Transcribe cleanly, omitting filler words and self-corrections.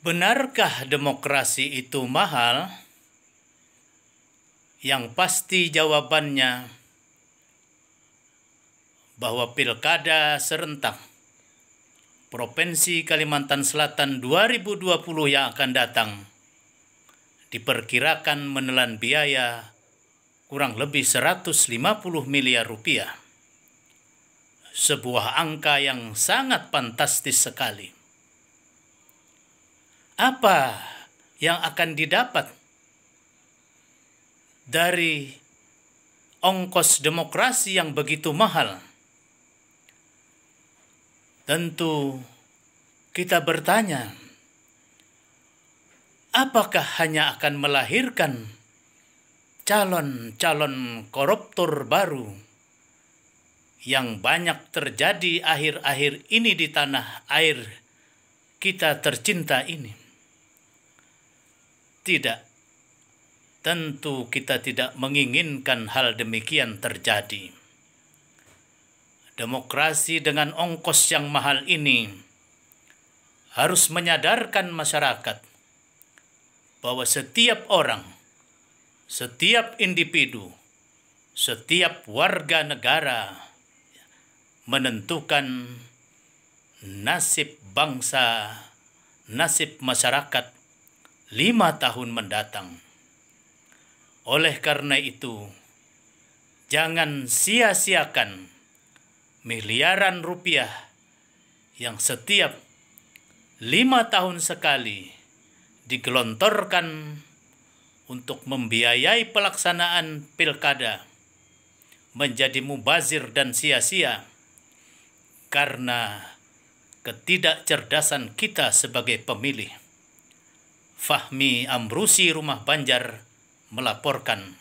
Benarkah demokrasi itu mahal? Yang pasti jawabannya bahwa Pilkada serentak Provinsi Kalimantan Selatan 2020 yang akan datang diperkirakan menelan biaya kurang lebih 150 miliar rupiah. Sebuah angka yang sangat fantastis sekali. Apa yang akan didapat dari ongkos demokrasi yang begitu mahal? Tentu kita bertanya, apakah hanya akan melahirkan calon-calon koruptor baru yang banyak terjadi akhir-akhir ini di tanah air kita tercinta ini? Tidak, tentu kita tidak menginginkan hal demikian terjadi. Demokrasi dengan ongkos yang mahal ini harus menyadarkan masyarakat bahwa setiap orang, setiap individu, setiap warga negara menentukan nasib bangsa, nasib masyarakat 5 tahun mendatang. Oleh karena itu, jangan sia-siakan miliaran rupiah yang setiap 5 tahun sekali digelontorkan untuk membiayai pelaksanaan pilkada menjadi mubazir dan sia-sia karena ketidakcerdasan kita sebagai pemilih. Fahmi Amrusi, Rumah Banjar, melaporkan.